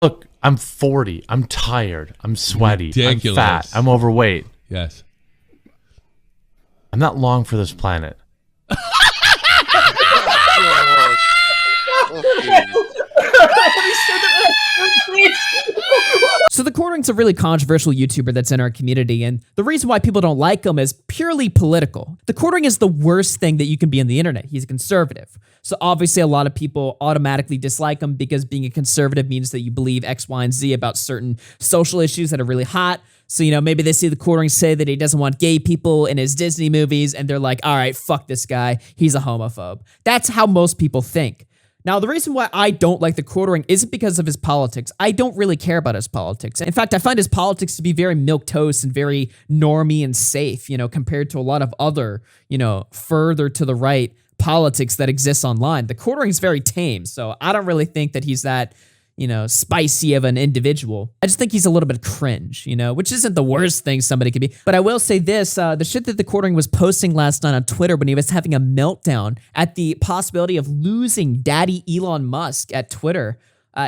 Look, I'm 40. I'm tired. I'm sweaty. Ridiculous. I'm fat. I'm overweight. Yes. I'm not long for this planet. So TheQuartering's a really controversial YouTuber that's in our community, and the reason why people don't like him is purely political. TheQuartering is the worst thing that you can be on the internet. He's a conservative. So obviously a lot of people automatically dislike him because being a conservative means that you believe X, Y, and Z about certain social issues that are really hot. So, maybe they see TheQuartering say that he doesn't want gay people in his Disney movies, and they're like, all right, fuck this guy. He's a homophobe. That's how most people think. Now, the reason why I don't like TheQuartering isn't because of his politics. I don't really care about his politics. In fact, I find his politics to be very milquetoast and very normie and safe, compared to a lot of other, further to the right politics that exists online. TheQuartering is very tame, so I don't really think that he's that, spicy of an individual. I just think he's a little bit cringe, which isn't the worst thing somebody could be. But I will say this, the shit that TheQuartering was posting last night on Twitter when he was having a meltdown at the possibility of losing Daddy Elon Musk at Twitter,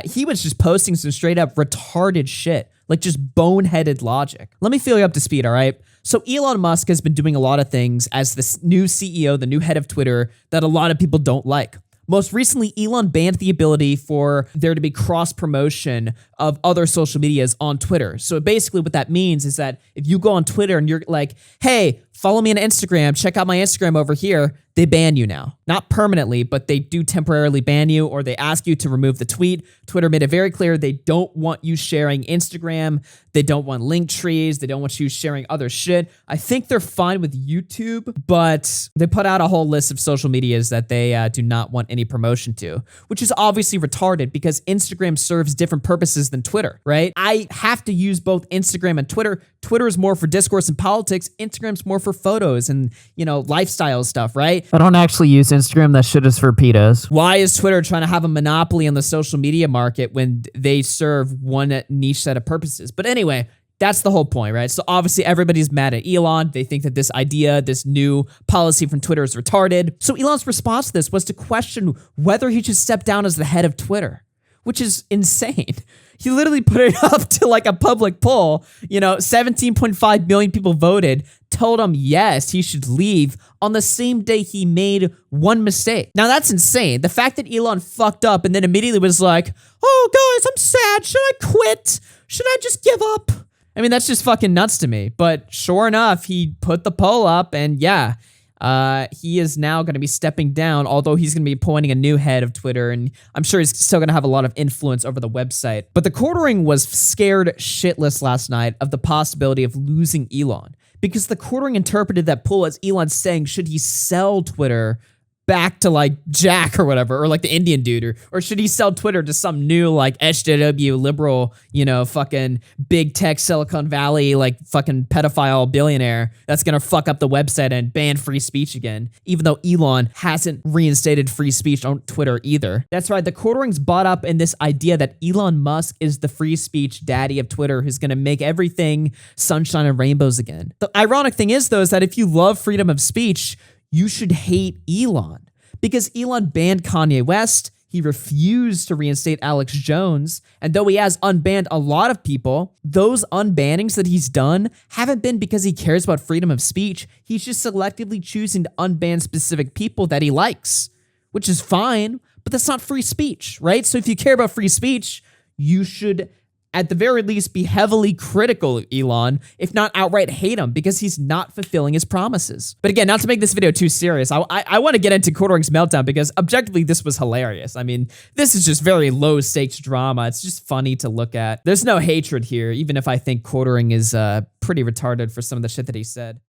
he was just posting some straight up retarded shit, like just boneheaded logic. Let me fill you up to speed, all right? So Elon Musk has been doing a lot of things as the new CEO, the new head of Twitter, that a lot of people don't like. Most recently, Elon banned the ability for there to be cross-promotion of other social medias on Twitter. So basically what that means is that if you go on Twitter and you're like, hey, follow me on Instagram, check out my Instagram over here, they ban you now. Not permanently, but they do temporarily ban you, or they ask you to remove the tweet. Twitter made it very clear they don't want you sharing Instagram. They don't want link trees. They don't want you sharing other shit. I think they're fine with YouTube, but they put out a whole list of social medias that they do not want any promotion to, which is obviously retarded because Instagram serves different purposes than Twitter, right? I have to use both Instagram and Twitter. Twitter is more for discourse and politics. Instagram's more for photos and, lifestyle stuff, right? I don't actually use Instagram. That shit is for pedos. Why is Twitter trying to have a monopoly on the social media market when they serve one niche set of purposes? But anyway, that's the whole point, right? So obviously everybody's mad at Elon. They think that this idea, this new policy from Twitter is retarded. So Elon's response to this was to question whether he should step down as the head of Twitter, which is insane. He literally put it up to like a public poll. 17.5 million people voted, told him yes, he should leave on the same day he made one mistake. Now that's insane. The fact that Elon fucked up and then immediately was like, oh guys, I'm sad. Should I quit? Should I just give up? I mean, that's just fucking nuts to me. But sure enough, he put the poll up and yeah, he is now going to be stepping down, although he's going to be appointing a new head of Twitter, and I'm sure he's still going to have a lot of influence over the website. But TheQuartering was scared shitless last night of the possibility of losing Elon, because TheQuartering interpreted that poll as Elon saying, should he sell Twitter back to like Jack or whatever, or like the Indian dude, or should he sell Twitter to some new like SJW liberal, fucking big tech Silicon Valley, like fucking pedophile billionaire that's gonna fuck up the website and ban free speech again, even though Elon hasn't reinstated free speech on Twitter either. That's right, TheQuartering's bought up in this idea that Elon Musk is the free speech daddy of Twitter who's gonna make everything sunshine and rainbows again. The ironic thing is though, is that if you love freedom of speech, you should hate Elon, because Elon banned Kanye West. He refused to reinstate Alex Jones. And though he has unbanned a lot of people, those unbannings that he's done haven't been because he cares about freedom of speech. He's just selectively choosing to unban specific people that he likes, which is fine, but that's not free speech, right? So if you care about free speech, you should at the very least be heavily critical of Elon, if not outright hate him, because he's not fulfilling his promises. But again, not to make this video too serious, I want to get into TheQuartering's meltdown because objectively this was hilarious. I mean, this is just very low stakes drama. It's just funny to look at. There's no hatred here, even if I think TheQuartering is pretty retarded for some of the shit that he said.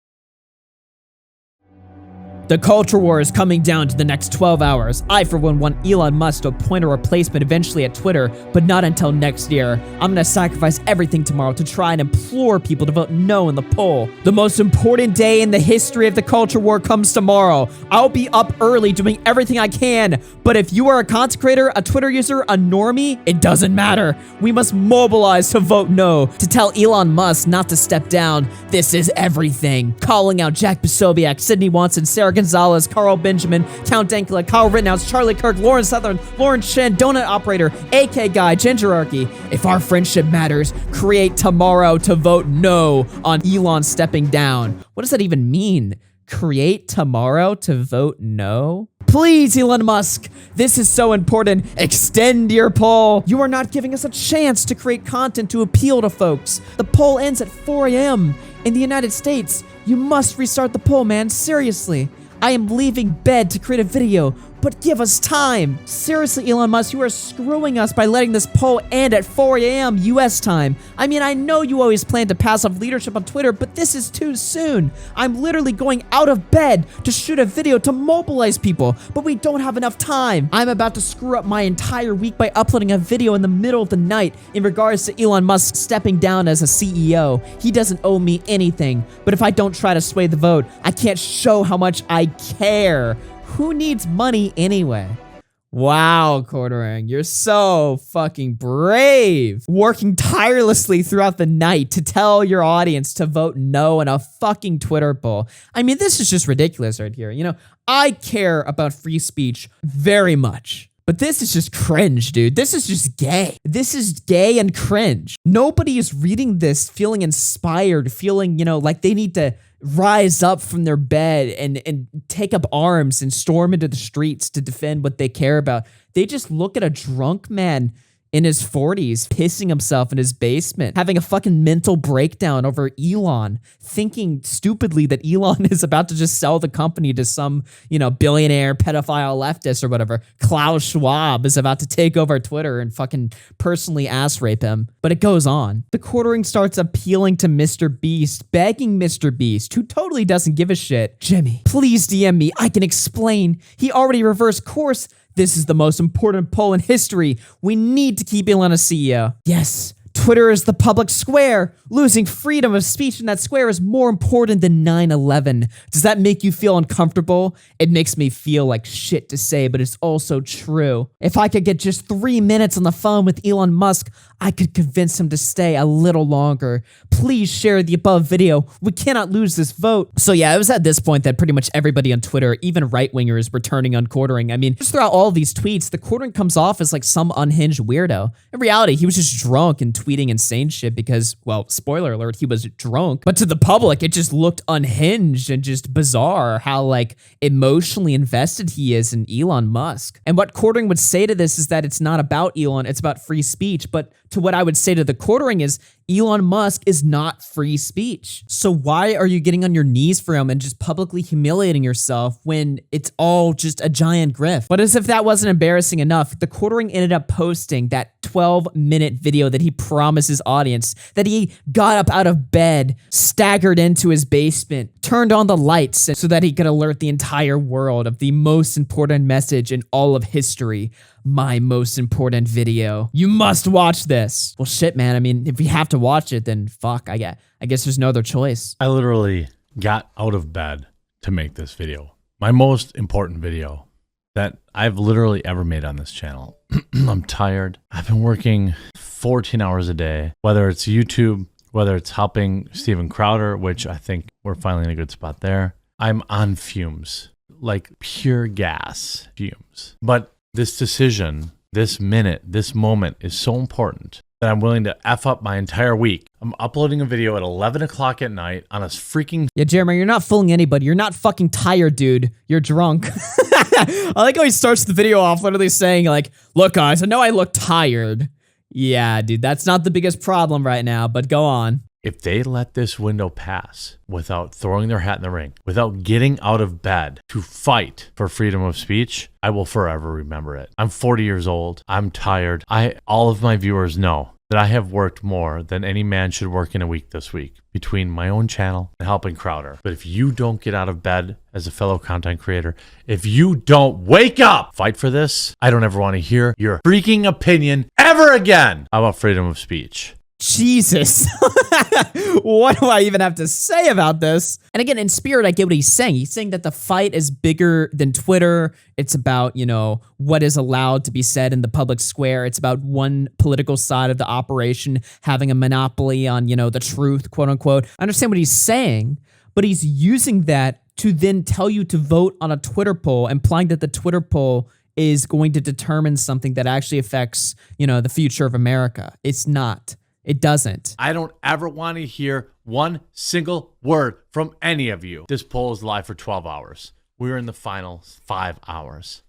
The culture war is coming down to the next 12 hours. I, for one, want Elon Musk to appoint a replacement eventually at Twitter, but not until next year. I'm gonna sacrifice everything tomorrow to try and implore people to vote no in the poll. The most important day in the history of the culture war comes tomorrow. I'll be up early doing everything I can, but if you are a content creator, a Twitter user, a normie, it doesn't matter. We must mobilize to vote no, to tell Elon Musk not to step down. This is everything. Calling out Jack Posobiec, Sydney Watson, Sarah Gonzalez, Carl Benjamin, Count Dankula, Kyle Rittenhouse, Charlie Kirk, Lauren Southern, Lauren Chen, Donut Operator, AK Guy, Gingerarchy. If our friendship matters, create tomorrow to vote no on Elon stepping down. What does that even mean? Create tomorrow to vote no? Please, Elon Musk, this is so important. Extend your poll. You are not giving us a chance to create content to appeal to folks. The poll ends at 4 a.m. in the United States. You must restart the poll, man. Seriously. I am leaving bed to create a video, but give us time. Seriously, Elon Musk, you are screwing us by letting this poll end at 4 a.m. US time. I mean, I know you always plan to pass off leadership on Twitter, but this is too soon. I'm literally going out of bed to shoot a video to mobilize people, but we don't have enough time. I'm about to screw up my entire week by uploading a video in the middle of the night in regards to Elon Musk stepping down as a CEO. He doesn't owe me anything, but if I don't try to sway the vote, I can't show how much I care. Who needs money anyway? Wow, Quartering, you're so fucking brave. Working tirelessly throughout the night to tell your audience to vote no in a fucking Twitter poll. I mean, this is just ridiculous right here. You know, I care about free speech very much. But this is just cringe, dude. This is just gay. This is gay and cringe. Nobody is reading this feeling inspired, feeling, you know, like they need to rise up from their bed and take up arms and storm into the streets to defend what they care about. They just look at a drunk man in his 40s, pissing himself in his basement, having a fucking mental breakdown over Elon, thinking stupidly that Elon is about to just sell the company to some, you know, billionaire, pedophile leftist or whatever. Klaus Schwab is about to take over Twitter and fucking personally ass rape him. But it goes on. The Quartering starts appealing to Mr. Beast, begging Mr. Beast, who totally doesn't give a shit. Jimmy, please DM me. I can explain. He already reversed course. This is the most important poll in history. We need to keep Elon a CEO. Yes, Twitter is the public square. Losing freedom of speech in that square is more important than 9/11. Does that make you feel uncomfortable? It makes me feel like shit to say, but it's also true. If I could get just 3 minutes on the phone with Elon Musk, I could convince him to stay a little longer. Please share the above video. We cannot lose this vote. So yeah, it was at this point that pretty much everybody on Twitter, even right-wingers, were turning on Quartering. I mean, just throughout all these tweets, the Quartering comes off as like some unhinged weirdo. In reality, he was just drunk and tweeting insane shit because, well, spoiler alert, he was drunk. But to the public, it just looked unhinged and just bizarre how like emotionally invested he is in Elon Musk. And what Quartering would say to this is that it's not about Elon, it's about free speech. But to what I would say to the Quartering is Elon Musk is not free speech. So why are you getting on your knees for him and just publicly humiliating yourself when it's all just a giant grift? But as if that wasn't embarrassing enough, the Quartering ended up posting that 12-minute video that he promised his audience, that he got up out of bed, staggered into his basement, turned on the lights so that he could alert the entire world of the most important message in all of history. My most important video. You must watch this. Well, shit, man. I mean, if we have to watch it, then fuck. I guess there's no other choice. I literally got out of bed to make this video. My most important video that I've literally ever made on this channel. I'm tired. I've been working 14 hours a day, whether it's YouTube, whether it's helping Steven Crowder, which I think we're finally in a good spot there. I'm on fumes, like pure gas fumes. But this decision, this minute, this moment is so important that I'm willing to F up my entire week. I'm uploading a video at 11 o'clock at night on a freaking... Yeah, Jeremy, you're not fooling anybody. You're not fucking tired, dude. You're drunk. I like how he starts the video off literally saying like, look guys, I know I look tired. Yeah, dude, that's not the biggest problem right now, but go on. If they let this window pass without throwing their hat in the ring, without getting out of bed to fight for freedom of speech, I will forever remember it. I'm 40 years old. I'm tired. All of my viewers know that I have worked more than any man should work in a week this week between my own channel and helping Crowder. But if you don't get out of bed as a fellow content creator, if you don't wake up, fight for this, I don't ever want to hear your freaking opinion ever again about freedom of speech. Jesus. What do I even have to say about this? And again, in spirit, I get what he's saying. He's saying that the fight is bigger than Twitter. It's about, you know, what is allowed to be said in the public square. It's about one political side of the operation having a monopoly on, you know, the truth, quote unquote. I understand what he's saying, but he's using that to then tell you to vote on a Twitter poll, implying that the Twitter poll is going to determine something that actually affects, the future of America. It's not. It doesn't. I don't ever want to hear one single word from any of you. This poll is live for 12 hours. We're in the final 5 hours.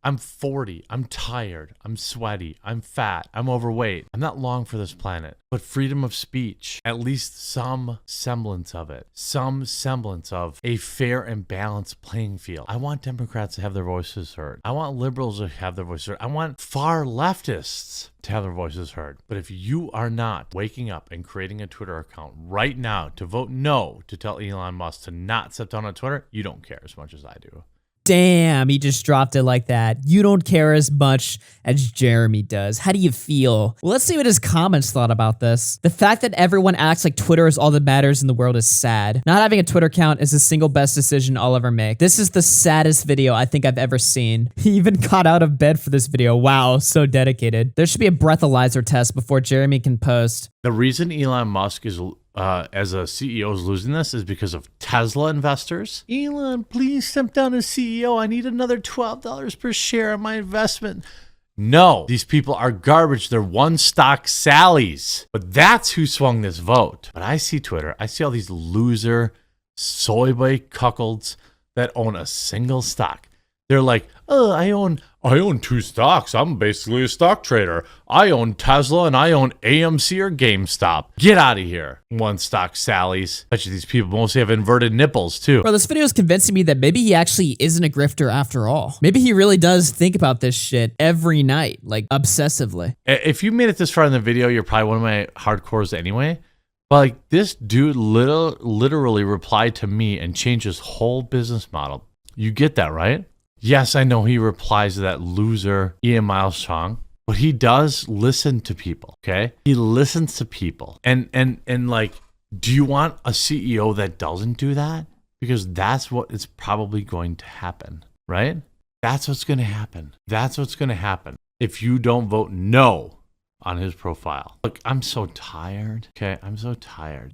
I'm 40. I'm tired. I'm sweaty. I'm fat. I'm overweight. I'm not long for this planet. But freedom of speech, at least some semblance of it, some semblance of a fair and balanced playing field. I want Democrats to have their voices heard. I want liberals to have their voices heard. I want far leftists to have their voices heard. But if you are not waking up and creating a Twitter account right now to vote no to tell Elon Musk to not step down on Twitter, you don't care as much as I do. Damn, he just dropped it like that. You don't care as much as Jeremy does. How do you feel? Well, let's see what his comments thought about this. The fact that everyone acts like Twitter is all that matters in the world is sad. Not having a Twitter account is the single best decision I'll ever make. This is the saddest video I think I've ever seen. He even got out of bed for this video. Wow, so dedicated. There should be a breathalyzer test before Jeremy can post. The reason Elon Musk is as a CEO is losing this is because of Tesla investors. Elon, please step down as CEO. I need another $12 per share on my investment. No, these people are garbage. They're one stock Sallies. But that's who swung this vote. But I see Twitter. I see all these loser soy boy cuckolds that own a single stock. They're like, oh, I own 2 stocks. I'm basically a stock trader. I own Tesla and I own AMC or GameStop. Get out of here. One stock Sallies. Bet you these people mostly have inverted nipples too. Bro, this video is convincing me that maybe he actually isn't a grifter after all. Maybe he really does think about this shit every night, like obsessively. If you made it this far in the video, you're probably one of my hardcores anyway. But like this dude literally replied to me and changed his whole business model. You get that, right? Yes, I know he replies to that loser Ian Miles Chong, but he does listen to people, okay? He listens to people. And like, do you want a CEO that doesn't do that? Because that's what is probably going to happen, right? That's what's going to happen. That's what's going to happen if you don't vote no on his profile. Look, I'm so tired, okay? I'm so tired.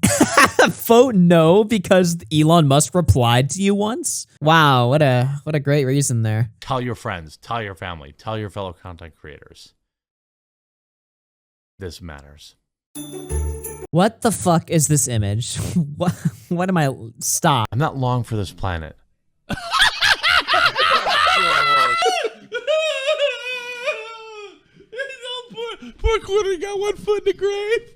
Vote no because Elon Musk replied to you once? Wow, what a great reason there. Tell your friends, tell your family, tell your fellow content creators. This matters. What the fuck is this image? What am I? Stop. I'm not long for this planet. Poor Quartering got 1 foot in the grave.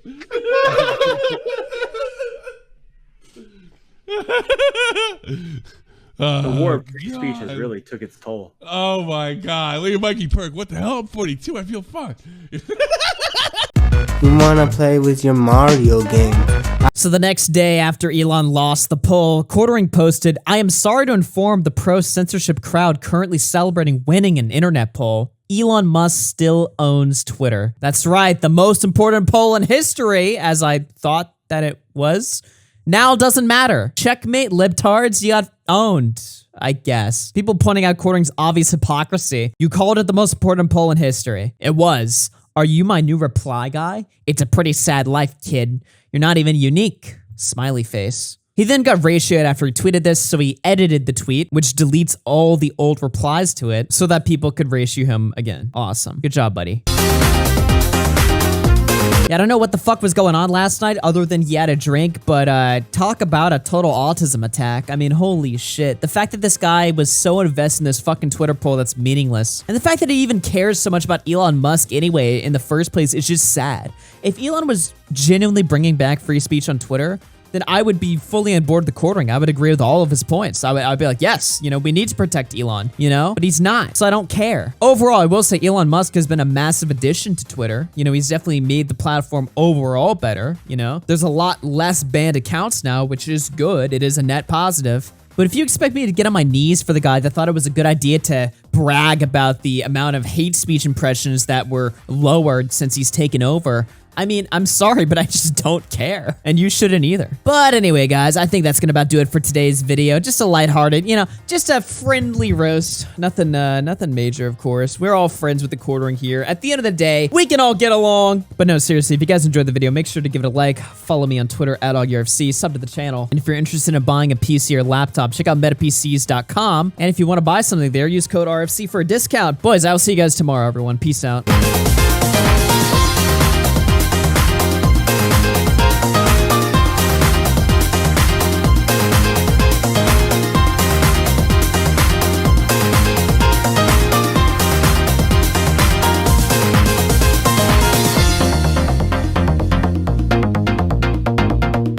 The war of free speech has really took its toll. Oh my God. Look at Mikey Perk. What the hell? I'm 42. I feel fine. You wanna play with your Mario game? So the next day after Elon lost the poll, Quartering posted, I am sorry to inform the pro-censorship crowd currently celebrating winning an internet poll. Elon Musk still owns Twitter. That's right, the most important poll in history, as I thought that it was, now doesn't matter. Checkmate, libtards, you got owned, I guess. People pointing out Quartering's obvious hypocrisy. You called it the most important poll in history. It was. Are you my new reply guy? It's a pretty sad life, kid. You're not even unique. Smiley face. He then got ratioed after he tweeted this, so he edited the tweet, which deletes all the old replies to it so that people could ratio him again. Awesome. Good job, buddy. Yeah, I don't know what the fuck was going on last night other than he had a drink, but talk about a total autism attack. I mean, holy shit. The fact that this guy was so invested in this fucking Twitter poll that's meaningless. And the fact that he even cares so much about Elon Musk anyway in the first place is just sad. If Elon was genuinely bringing back free speech on Twitter, then I would be fully on board with the Quartering. I would agree with all of his points. I'd be like, yes, we need to protect Elon, but he's not, so I don't care. Overall, I will say Elon Musk has been a massive addition to Twitter. He's definitely made the platform overall better, There's a lot less banned accounts now, which is good. It is a net positive. But if you expect me to get on my knees for the guy that thought it was a good idea to brag about the amount of hate speech impressions that were lowered since he's taken over, I mean, I'm sorry, but I just don't care. And you shouldn't either. But anyway, guys, I think that's gonna about do it for today's video. Just a lighthearted, you know, just a friendly roast. Nothing major, of course. We're all friends with the quartering here. At the end of the day, we can all get along. But no, seriously, if you guys enjoyed the video, make sure to give it a like. Follow me on Twitter at AugUFC. Sub to the channel. And if you're interested in buying a PC or laptop, check out metapcs.com. And if you want to buy something there, use code RFC for a discount. Boys, I will see you guys tomorrow, everyone. Peace out.